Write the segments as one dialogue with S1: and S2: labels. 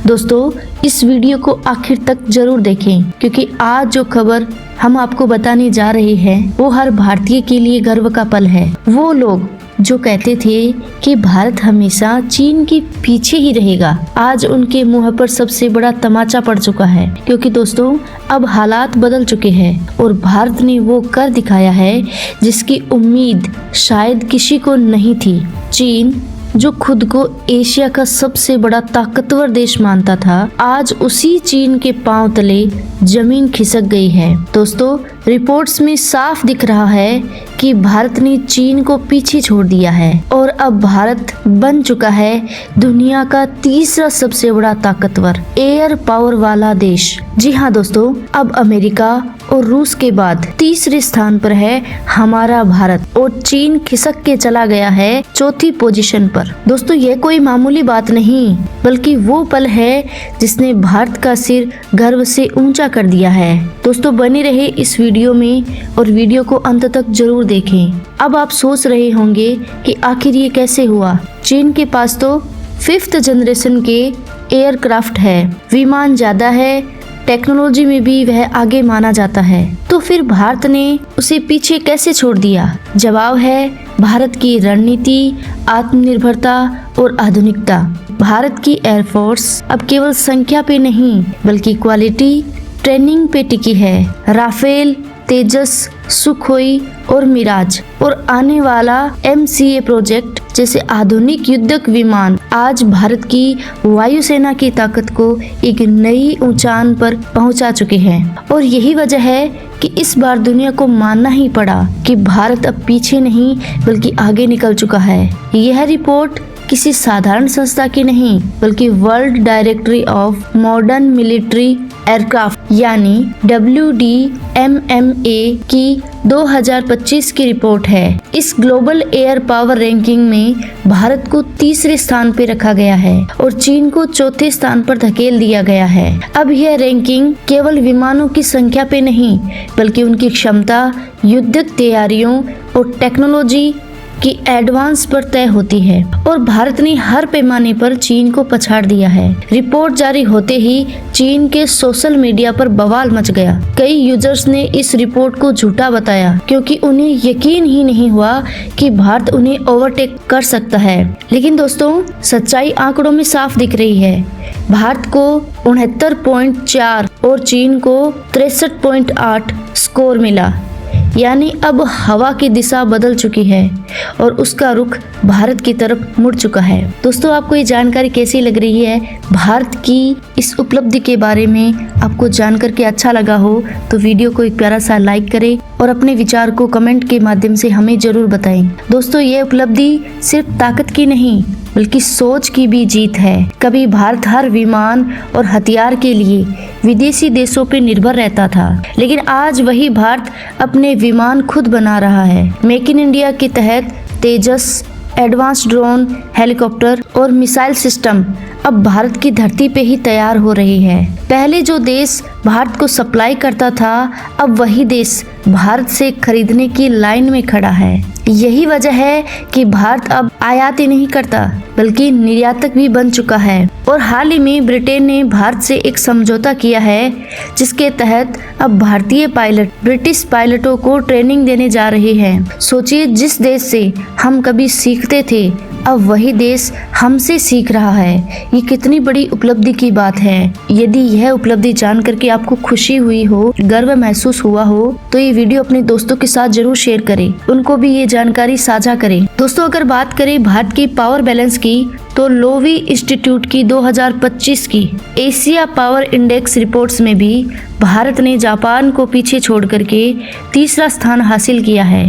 S1: दोस्तों इस वीडियो को आखिर तक जरूर देखें क्योंकि आज जो खबर हम आपको बताने जा रहे हैं वो हर भारतीय के लिए गर्व का पल है। वो लोग जो कहते थे कि भारत हमेशा चीन के पीछे ही रहेगा, आज उनके मुंह पर सबसे बड़ा तमाचा पड़ चुका है क्योंकि दोस्तों अब हालात बदल चुके हैं और भारत ने वो कर दिखाया है जिसकी उम्मीद शायद किसी को नहीं थी। चीन जो खुद को एशिया का सबसे बड़ा ताकतवर देश मानता था, आज उसी चीन के पांव तले जमीन खिसक गई है। दोस्तों रिपोर्ट्स में साफ दिख रहा है कि भारत ने चीन को पीछे छोड़ दिया है और अब भारत बन चुका है दुनिया का तीसरा सबसे बड़ा ताकतवर एयर पावर वाला देश। जी हाँ दोस्तों, अब अमेरिका और रूस के बाद तीसरे स्थान पर है हमारा भारत और चीन खिसक के चला गया है चौथी पोजीशन पर। दोस्तों ये कोई मामूली बात नहीं बल्कि वो पल है जिसने भारत का सिर गर्व से ऊंचा कर दिया है। दोस्तों बने रहे इस वीडियो में और वीडियो को अंत तक जरूर देखें। अब आप सोच रहे होंगे कि आखिर ये कैसे हुआ। चीन के पास तो 5th जनरेशन के एयरक्राफ्ट है, विमान ज्यादा है, टेक्नोलॉजी में भी वह आगे माना जाता है, तो फिर भारत ने उसे पीछे कैसे छोड़ दिया? जवाब है भारत की रणनीति, आत्मनिर्भरता और आधुनिकता। भारत की एयरफोर्स अब केवल संख्या पे नहीं बल्कि क्वालिटी, ट्रेनिंग पे टिकी है। राफेल, तेजस, सुखोई और मिराज और आने वाला MCA प्रोजेक्ट जैसे आधुनिक युद्धक विमान आज भारत की वायुसेना की ताकत को एक नई ऊंचाई पर पहुंचा चुके हैं। और यही वजह है कि इस बार दुनिया को मानना ही पड़ा कि भारत अब पीछे नहीं बल्कि आगे निकल चुका है। यह रिपोर्ट किसी साधारण संस्था की नहीं बल्कि world directory of modern military aircraft यानी WDMMA की 2025 की रिपोर्ट है। इस ग्लोबल एयर पावर रैंकिंग में भारत को तीसरे स्थान पर रखा गया है और चीन को चौथे स्थान पर धकेल दिया गया है। अब यह रैंकिंग केवल विमानों की संख्या पे नहीं बल्कि उनकी क्षमता, युद्धक तैयारियों और टेक्नोलॉजी की एडवांस पर तय होती है और भारत ने हर पैमाने पर चीन को पछाड़ दिया है। रिपोर्ट जारी होते ही चीन के सोशल मीडिया पर बवाल मच गया। कई यूजर्स ने इस रिपोर्ट को झूठा बताया क्योंकि उन्हें यकीन ही नहीं हुआ कि भारत उन्हें ओवरटेक कर सकता है। लेकिन दोस्तों सच्चाई आंकड़ों में साफ दिख रही है। भारत को 69.4 और चीन को 63.8 स्कोर मिला, यानी अब हवा की दिशा बदल चुकी है और उसका रुख भारत की तरफ मुड़ चुका है। दोस्तों आपको ये जानकारी कैसी लग रही है? भारत की इस उपलब्धि के बारे में आपको जानकर के अच्छा लगा हो तो वीडियो को एक प्यारा सा लाइक करें और अपने विचार को कमेंट के माध्यम से हमें जरूर बताएं। दोस्तों ये उपलब्धि सिर्फ ताकत की नहीं बल्कि सोच की भी जीत है। कभी भारत हर विमान और हथियार के लिए विदेशी देशों पर निर्भर रहता था, लेकिन आज वही भारत अपने विमान खुद बना रहा है। मेक इन इंडिया के तहत तेजस, एडवांस ड्रोन, हेलीकॉप्टर और मिसाइल सिस्टम अब भारत की धरती पे ही तैयार हो रही है। पहले जो देश भारत को सप्लाई करता था अब वही देश भारत से खरीदने की लाइन में खड़ा है। यही वजह है कि भारत अब आयात ही नहीं करता बल्कि निर्यातक भी बन चुका है। और हाल ही में ब्रिटेन ने भारत से एक समझौता किया है जिसके तहत अब भारतीय पायलट ब्रिटिश पायलटों को ट्रेनिंग देने जा रहे हैं। सोचिए, जिस देश से हम कभी सीखते थे अब वही देश हमसे सीख रहा है। ये कितनी बड़ी उपलब्धि की बात है। यदि यह उपलब्धि जान करके आपको खुशी हुई हो, गर्व महसूस हुआ हो तो ये वीडियो अपने दोस्तों के साथ जरूर शेयर करें, उनको भी ये जानकारी साझा करें। दोस्तों अगर बात करें भारत की पावर बैलेंस की तो लोवी इंस्टीट्यूट की 2025 की एशिया पावर इंडेक्स रिपोर्ट्स में भी भारत ने जापान को पीछे छोड़ करके तीसरा स्थान हासिल किया है।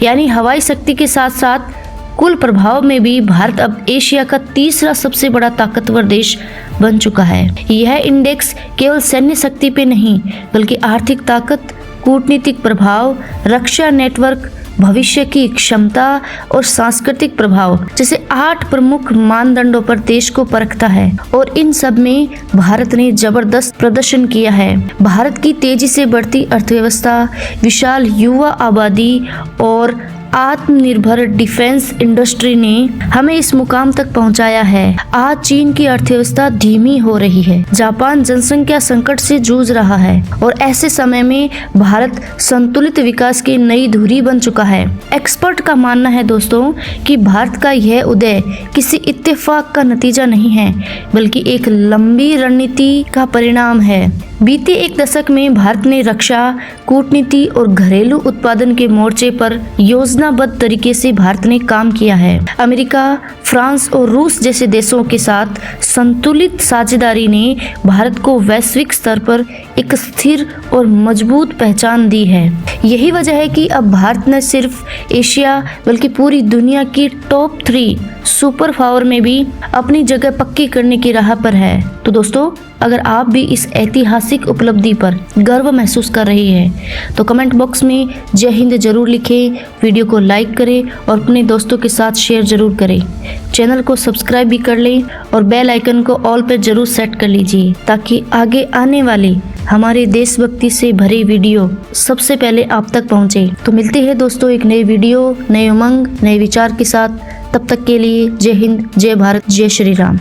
S1: यानी हवाई शक्ति के साथ साथ कुल प्रभाव में भी भारत अब एशिया का तीसरा सबसे बड़ा ताकतवर देश बन चुका है। यह इंडेक्स केवल सैन्य शक्ति पे नहीं बल्कि आर्थिक ताकत, कूटनीतिक प्रभाव, रक्षा नेटवर्क, भविष्य की क्षमता और सांस्कृतिक प्रभाव जैसे 8 प्रमुख मानदंडों पर देश को परखता है और इन सब में भारत ने जबरदस्त प्रदर्शन किया है। भारत की तेजी से बढ़ती अर्थव्यवस्था, विशाल युवा आबादी और आत्मनिर्भर डिफेंस इंडस्ट्री ने हमें इस मुकाम तक पहुंचाया है। आज चीन की अर्थव्यवस्था धीमी हो रही है, जापान जनसंख्या संकट से जूझ रहा है और ऐसे समय में भारत संतुलित विकास की नई धुरी बन चुका है। एक्सपर्ट का मानना है दोस्तों कि भारत का यह उदय किसी इत्तेफाक का नतीजा नहीं है, बल्कि एक लंबी रणनीति का परिणाम है। बीते एक दशक में भारत ने रक्षा, कूटनीति और घरेलू उत्पादन के मोर्चे पर योजनाबद्ध तरीके से भारत ने काम किया है। अमेरिका, फ्रांस और रूस जैसे देशों के साथ संतुलित साझेदारी ने भारत को वैश्विक स्तर पर एक स्थिर और मजबूत पहचान दी है। यही वजह है कि अब भारत न सिर्फ एशिया बल्कि पूरी दुनिया की टॉप 3 सुपर पावर में भी अपनी जगह पक्की करने की राह पर है। तो दोस्तों, अगर आप भी इस ऐतिहासिक उपलब्धि पर गर्व महसूस कर रही हैं तो कमेंट बॉक्स में जय हिंद जरूर लिखें, वीडियो को लाइक करें और अपने दोस्तों के साथ शेयर जरूर करें। चैनल को सब्सक्राइब भी कर लें और बेल आइकन को ऑल पर जरूर सेट कर लीजिए ताकि आगे आने वाली हमारे देशभक्ति से भरे वीडियो सबसे पहले आप तक पहुंचे। तो मिलते हैं दोस्तों एक नए वीडियो, नए उमंग, नए विचार के साथ। तब तक के लिए जय हिंद, जय भारत, जय श्री राम।